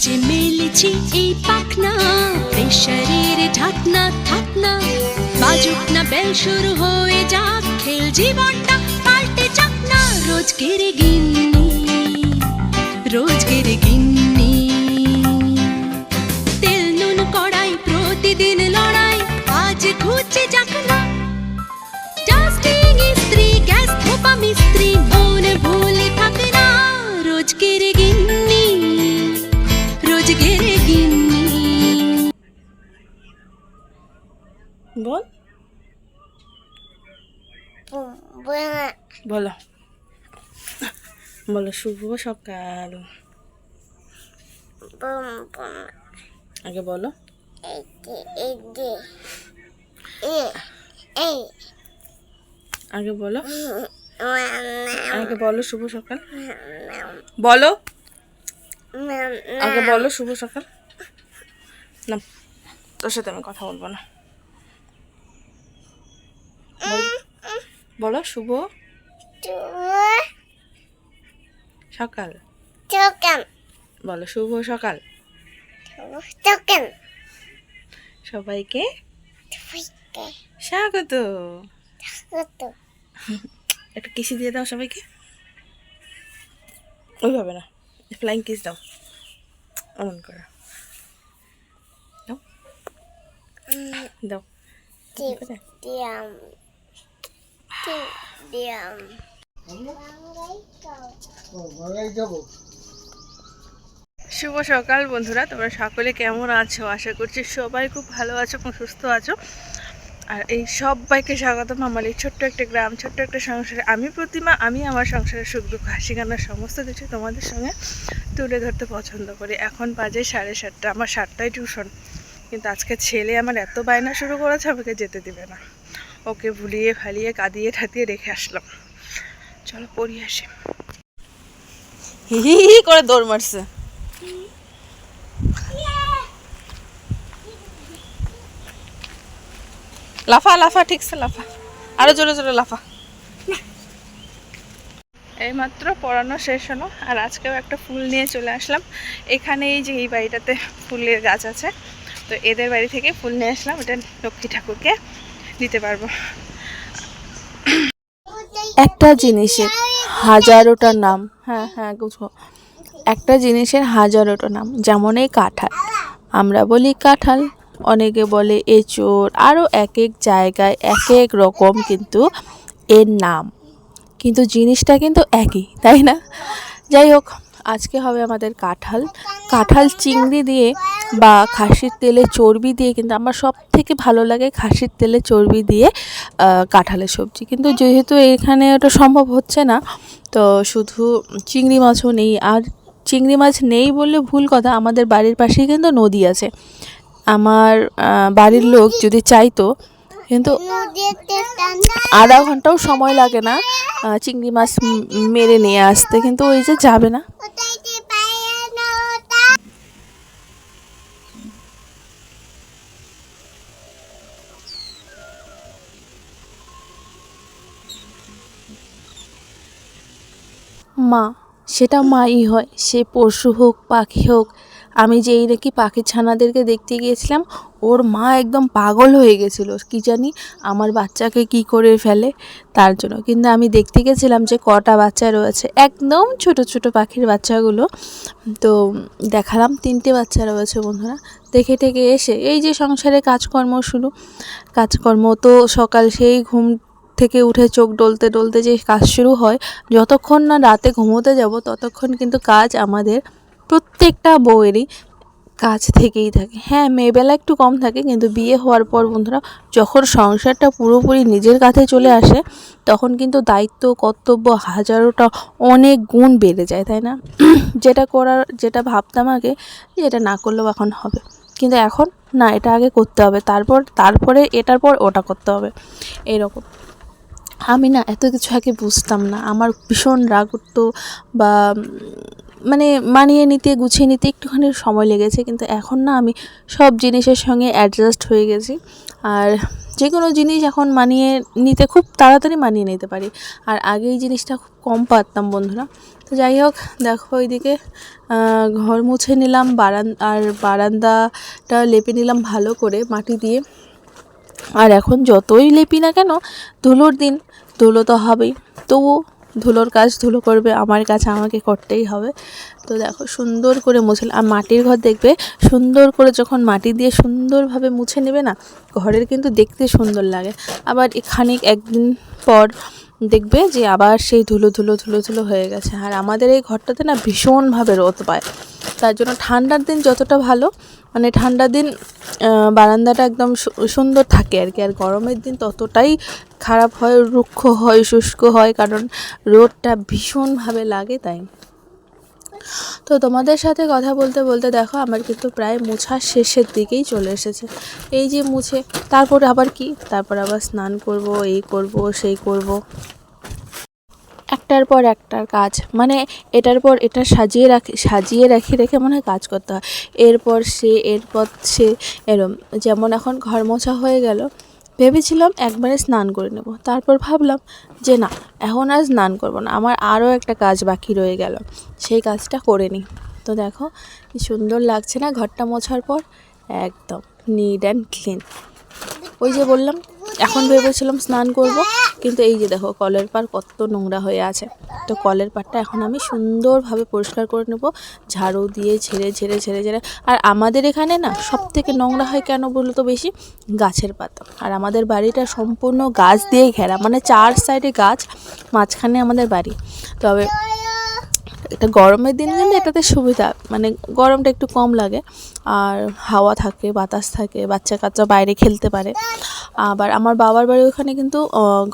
যে মেলেছি এই পাখনা, প্রেশারের ঢাকনা থাকনা, বাজুক না বেল শুরু হয়ে যাক, খেল জীবনটা পাল্টে যাক না। রোজকের গিন্নি, রোজকের গিন্নি, তেল নুন কড়াই প্রতিদিন লড়াই, আজ ঘুচে যাক না। ডাস্টিং ইস্ত্রি গ্যাস ধোপা মিস্ত্রি, মন ভুলে থাক না। রোজকের গিন্নি, রোজকের গিন্নি। বল বলো বলো শুভ সকাল। আগে বলো আগে বলো আগে বলো শুভ সকাল বলো আগে বলো শুভ সকাল। না তোর সাথে আমি কথা বলবো না। বলো শুভ সকাল। বলো শুভ সকাল। সবাইকে স্বাগত। একটা কিসি দিয়ে দাও সবাইকে, ওইভাবে না, ফ্লাইং কিস দাও, অমন করো, দাও দাও। শুভ সকাল বন্ধুরা, তোমরা সকলে কেমন আছো? আশা করছি সবাই খুব ভালো আছো এবং সুস্থ আছো। আর এই সবাইকে স্বাগতম আমার এই ছোট্ট একটা গ্রাম, ছোট্ট একটা সংসারে। আমি প্রতিমা, আমি আমার সংসারের সুখ দুঃখ হাসি কান্নার সমস্ত কিছু তোমাদের সঙ্গে তুলে ধরতে পছন্দ করি। এখন বাজে 7:30, আমার 7টায় টিউশন, কিন্তু আজকে ছেলে আমার এত বায়না শুরু করেছে, আমাকে যেতে দিবে না। ওকে ভুলিয়ে ফালিয়ে কাঁদিয়ে ঠাতিয়ে রেখে আসলাম। চলো পড়িয়ে আসি। হি হি হি করে দৌড় মারছে। লাফা লাফা, ঠিকছে লাফা, আরো জোরে জোরে লাফা। এইমাত্র পড়ানো শেষ হলো, আর আজকেও একটা ফুল নিয়ে চলে আসলাম। এখানে এই যে এই বাড়িটাতে ফুলের গাছ আছে, তো এদের বাড়ি থেকে ফুল নিয়ে আসলাম, এটা লক্ষ্মী ঠাকুরকে দিতে পারবো। একটা জিনিসের হাজারোটা নাম, হ্যাঁ হ্যাঁ বুঝো, একটা জিনিসের হাজারোটা নাম। যেমন এই কাঁঠাল, আমরা বলি কাঁঠাল, অনেকে বলে এঁচোড়, আরও এক এক জায়গায় এক এক রকম কিন্তু এর নাম, কিন্তু জিনিসটা কিন্তু একই, তাই না? যাই হোক, আজকে হবে আমাদের কাঁঠাল। কাঁঠাল চিংড়ি দিয়ে বা খাসির তেলে চর্বি দিয়ে, কিন্তু আমার সব থেকে ভালো লাগে খাসির তেলে চর্বি দিয়ে কাঁঠালের সবজি। কিন্তু যেহেতু এখানে ওটা সম্ভব হচ্ছে না, তো শুধু চিংড়ি মাছও নেই। আর চিংড়ি মাছ নেই বললে ভুল কথা, আমাদের বাড়ির পাশেই কিন্তু নদী আছে। আমার বাড়ির লোক যদি চাইতো, কিন্তু আধা ঘন্টাও সময় লাগে না চিংড়ি মাছ মেরে নিয়ে আসতে, কিন্তু ওই যে যাবে না। মা, সেটা মাই হয়, সে পশু হোক পাখি হোক। আমি যেই নাকি পাখির ছানাদেরকে দেখতে গিয়েছিলাম, ওর মা একদম পাগল হয়ে গেছিলো, কি জানি আমার বাচ্চাকে কি করে ফেলে তার জন্য। কিন্তু আমি দেখতে গেছিলাম যে কটা বাচ্চা রয়েছে, একদম ছোট ছোট পাখির বাচ্চাগুলো। তো দেখালাম 3টে বাচ্চা রয়েছে বন্ধুরা। দেখে টেকে এসে এই যে সংসারে কাজকর্ম শুরু। কাজকর্ম তো সকাল সেই ঘুম থেকে উঠে চোখ ডলতে ডলতে যে কাজ শুরু হয়, যতক্ষণ না রাতে ঘুমোতে যাব ততক্ষণ কিন্তু কাজ আমাদের প্রত্যেকটা বউয়েরই কাজ থেকেই থাকে। হ্যাঁ, মেয়েবেলা একটু কম থাকে, কিন্তু বিয়ে হওয়ার পর বন্ধুরা যখন সংসারটা পুরোপুরি নিজের কাছে চলে আসে, তখন কিন্তু দায়িত্ব কর্তব্য হাজারোটা অনেক গুণ বেড়ে যায়, তাই না? যেটা ভাবতাম আগে যে এটা না করলেও এখন হবে, কিন্তু এখন না, এটা আগে করতে হবে, তারপরে এটার পর ওটা করতে হবে, এরকম। আমি না এত কিছু আগে বুঝতাম না, আমার ভীষণ রাগ উঠতো বা মানে মানিয়ে নিতে গুছিয়ে নিতে একটুখানি সময় লেগেছে, কিন্তু এখন না আমি সব জিনিসের সঙ্গে অ্যাডজাস্ট হয়ে গেছি। আর যে কোনো জিনিস এখন মানিয়ে নিতে খুব তাড়াতাড়ি মানিয়ে নিতে পারি। আর আগে এই জিনিসটা খুব কম পারতাম বন্ধুরা। তো যাই হোক, দেখো ওইদিকে ঘর মুছে নিলাম, বারান্দাটা লেপে নিলাম ভালো করে মাটি দিয়ে। আর এখন যতই লেপি না কেন, ধুলোর দিন, ধুলো তো হবেই, তবু ধুলোর কাজ ধুলো করবে, আমার কাজ আমাকে করতেই হবে। তো দেখো সুন্দর করে মুছে, আর মাটির ঘর দেখবে সুন্দর করে যখন মাটি দিয়ে সুন্দরভাবে মুছে নেবে না, ঘরের কিন্তু দেখতে সুন্দর লাগে। আবার এখানে একদিন পর দেখবে যে আবার সেই ধুলো ধুলো ধুলো ধুলো হয়ে গেছে। আর আমাদের এই ঘরটাতে না ভীষণভাবে রোদ পায়, তার জন্য ঠান্ডার দিন যতটা ভালো, মানে ঠান্ডার দিন বারান্দাটা একদম সুন্দর থাকে আর কি। আর গরমের দিন ততটাই খারাপ হয়, রুক্ষ হয়, শুষ্ক হয়, কারণ রোদটা ভীষণভাবে লাগে তাই। তো তোমাদের সাথে কথা বলতে বলতে দেখো আমার কিন্তু প্রায় মোছা শেষের দিকেই চলে এসেছে। এই যে মুছে তারপর আবার কি, তারপর আবার স্নান করব, এই করব, সেই করব, একটার পর একটার কাজ, মানে এটার পর এটা সাজিয়ে রেখে মনে হয় কাজ করতে হয়, এরপর সে এরম। যেমন এখন ঘর মোছা হয়ে গেল, ভেবেছিলাম একবারে স্নান করে নেব, তারপর ভাবলাম যে না, এখন আর স্নান করব না, আমার আরও একটা কাজ বাকি রয়ে গেল, সেই কাজটা করে নিই। তো দেখো কি সুন্দর লাগছে না ঘরটা মোছার পর, একদম নিট অ্যান্ড ক্লিন। ওই যে বললাম এখন ভেবেছিলাম স্নান করব, কিন্তু এই যে দেখো কলের পাড় কত নোংরা হয়ে আছে। তো কলের পাড়টা এখন আমি সুন্দরভাবে পরিষ্কার করে নেব, ঝাড়ু দিয়ে ঝেড়ে। আর আমাদের এখানে না সবথেকে নোংরা হয় কেন বলো তো, বেশি গাছের পাতা। আর আমাদের বাড়িটা সম্পূর্ণ গাছ দিয়ে ঘেরা, মানে 4 সাইডে গাছ, মাঝখানে আমাদের বাড়ি। তবে এটা গরমের দিনে কিন্তু এটাতে সুবিধা, মানে গরমটা একটু কম লাগে, আর হাওয়া থাকে, বাতাস থাকে, বাচ্চা কাচ্চা বাইরে খেলতে পারে। আবার আমার বাবার বাড়ি ওখানে কিন্তু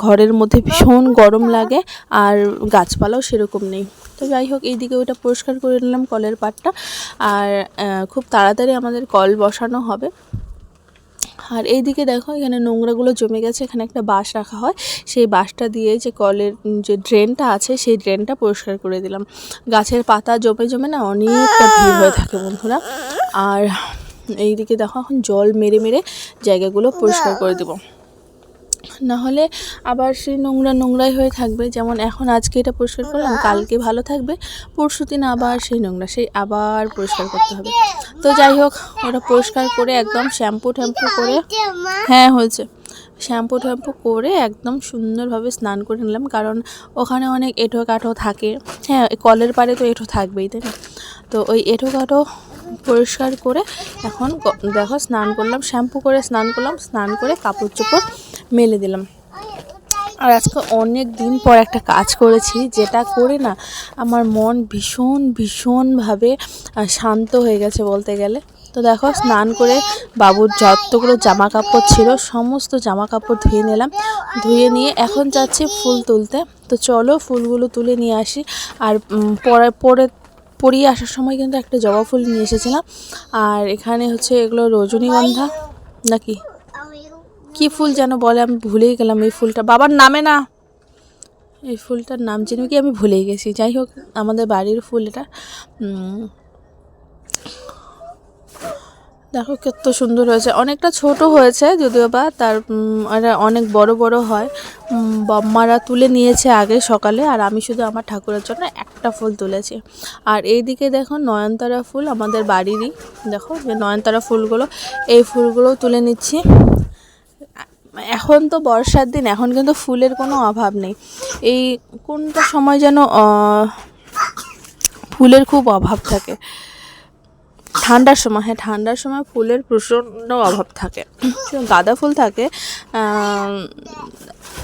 ঘরের মধ্যে ভীষণ গরম লাগে, আর গাছপালাও সেরকম নেই। তো যাই হোক, এইদিকে ওটা পরিষ্কার করে নিলাম কলের পাড়টা। আর খুব তাড়াতাড়ি আমাদের কল বসানো হবে। আর এইদিকে দেখো এখানে নোংরাগুলো জমে গেছে, এখানে একটা বাঁশ রাখা হয়, সেই বাঁশটা দিয়ে যে কলের যে ড্রেনটা আছে সেই ড্রেনটা পরিষ্কার করে দিলাম। গাছের পাতা জমে না অনেকটা ভিড় হয়ে থাকে বন্ধুরা। আর এইদিকে দেখো এখন জল মেরে জায়গাগুলো পরিষ্কার করে দেবো, না হলে আবার সেই নোংরাই হয়ে থাকবে। যেমন এখন আজকে এটা পরিষ্কার করলাম, কালকে ভালো থাকবে, পরশুদিন আবার সেই নোংরা, সেই আবার পরিষ্কার করতে হবে। তো যাই হোক, ওটা পরিষ্কার করে একদম শ্যাম্পু করে, হ্যাঁ হয়েছে, শ্যাম্পু করে একদম সুন্দরভাবে স্নান করে নিলাম, কারণ ওখানে অনেক এঁঠো কাঠো থাকে। হ্যাঁ, কলের পাড়ে তো এঁঠো থাকবেই, তাই না? তো ওই এঁঠো কাঠো পরিষ্কার করে এখন দেখো স্নান করলাম, শ্যাম্পু করে স্নান করলাম, স্নান করে কাপড় চোপড় মেলে দিলাম। আর আজকে অনেক দিন পর একটা কাজ করেছি, যেটা করে না আমার মন ভীষণভাবে শান্ত হয়ে গেছে বলতে গেলে। তো দেখো স্নান করে বাবুর যতগুলো জামা কাপড় ছিল সমস্ত জামা কাপড় ধুয়ে নিলাম, ধুয়ে নিয়ে এখন যাচ্ছি ফুল তুলতে। তো চলো ফুলগুলো তুলে নিয়ে আসি। আর পরিয়ে আসার সময় কিন্তু একটা জবা ফুল নিয়ে এসেছিলাম। আর এখানে হচ্ছে এগুলো রজনীগন্ধা নাকি কি ফুল যেন বলে, আমি ভুলেই গেলাম এই ফুলটা, বাবার নামে না, এই ফুলটার নাম যেন কি আমি ভুলেই গেছি। যাই হোক, আমাদের বাড়ির ফুল এটা। দেখো কত সুন্দর হয়েছে, অনেকটা ছোট হয়েছে যদিও বা, তার এটা অনেক বড় হয়। বাম্মারা তুলে নিয়েছে আগে সকালে, আর আমি শুধু আমার ঠাকুরের জন্য একটা ফুল তুলেছি। আর এইদিকে দেখো নয়নতারা ফুল আমাদের বাড়িরই, দেখো যে নয়নতারা ফুলগুলো, এই ফুলগুলোও তুলে নিচ্ছি। এখন তো বর্ষার দিন, এখন কিন্তু ফুলের কোনো অভাব নেই। এই কোনটা সময় যেন ফুলের খুব অভাব থাকে, ঠান্ডার সময়। হ্যাঁ, ঠান্ডার সময় ফুলের প্রচণ্ড অভাব থাকে, গাঁদা ফুল থাকে,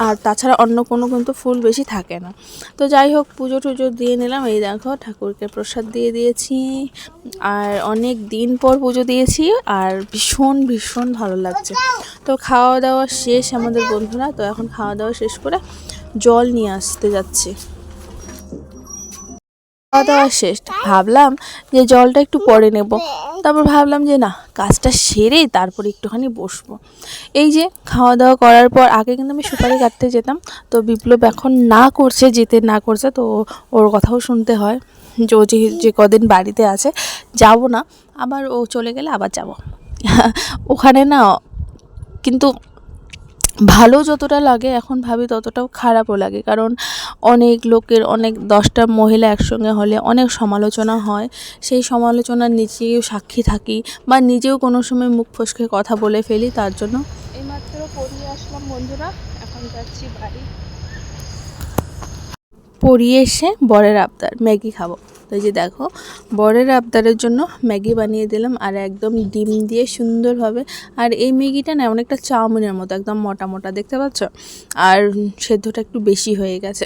আর তাছাড়া অন্য কোনো কিন্তু ফুল বেশি থাকে না। তো যাই হোক, পুজো টুজো দিয়ে নিলাম। এই দেখো ঠাকুরকে প্রসাদ দিয়ে দিয়েছি, আর অনেক দিন পর পুজো দিয়েছি, আর ভীষণ ভালো লাগছে। তো খাওয়া দাওয়া শেষ আমাদের বন্ধুরা। তো এখন খাওয়া দাওয়া শেষ করে জল নিয়ে আসতে যাচ্ছি। খাওয়া দাওয়া শেষ, ভাবলাম যে জলটা একটু পরে নেব, তারপর ভাবলাম যে না, কাজটা সেরেই তারপর একটুখানি বসবো। এই যে খাওয়া দাওয়া করার পর, আগে কিন্তু আমি সুপারি কাটতে যেতাম, তো বিপ্লব এখন যেতে না করছে, তো ওর কথাও শুনতে হয়। যে কদিন বাড়িতে আছে যাব না, আবার ও চলে গেলে আবার যাব। ওখানে না কিন্তু ভালো যতটা লাগে এখন ভাবি ততটাও খারাপও লাগে, কারণ অনেক লোকের অনেক 10টা মহিলা একসঙ্গে হলে অনেক সমালোচনা হয়, সেই সমালোচনার নিজেও সাক্ষী থাকি বা নিজেও কোনো সময় মুখ ফসকে কথা বলে ফেলি। তার জন্য এইমাত্র পড়িয়ে আসলাম বন্ধুরা, এখন যাচ্ছি বাড়ি। পড়িয়ে এসে বরের আবদার ম্যাগি খাবো, তো এই যে দেখো বরের আবদারের জন্য ম্যাগি বানিয়ে দিলাম, আর একদম ডিম দিয়ে সুন্দরভাবে। আর এই ম্যাগিটা না অনেকটা চাউমিনের মতো একদম মোটা মোটা, দেখতে পাচ্ছ, আর সেদ্ধটা একটু বেশি হয়ে গেছে।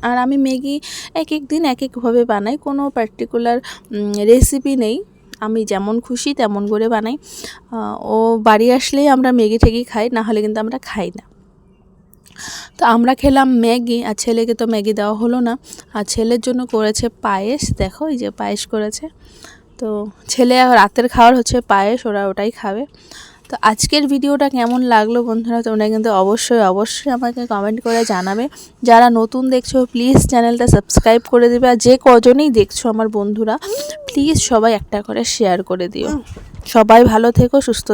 আর আমি ম্যাগি এক এক দিন এক একভাবে বানাই, কোনো পার্টিকুলার রেসিপি নেই, আমি যেমন খুশি তেমন করে বানাই। ও বাড়ি আসলেই আমরা ম্যাগি ঠেগি খাই, না হলে কিন্তু আমরা খাই না। তো আমরা খেলাম ম্যাগি, আর ছেলেকে তো ম্যাগি দেওয়া হলো না। আর ছেলের জন্য করেছে পায়েস, দেখো এই যে পায়েস করেছে। তো ছেলে রাতের খাওয়ার হচ্ছে পায়েস, ওরা ওটাই খাবে। তো আজকের ভিডিওটা কেমন লাগলো বন্ধুরা, তোমরা কিন্তু অবশ্যই আমাকে কমেন্ট করে জানাবে। যারা নতুন দেখছো প্লিজ চ্যানেলটা সাবস্ক্রাইব করে দেবে, আর যে কজনই দেখছো আমার বন্ধুরা প্লিজ সবাই একটা করে শেয়ার করে দিও। সবাই ভালো থেকো, সুস্থ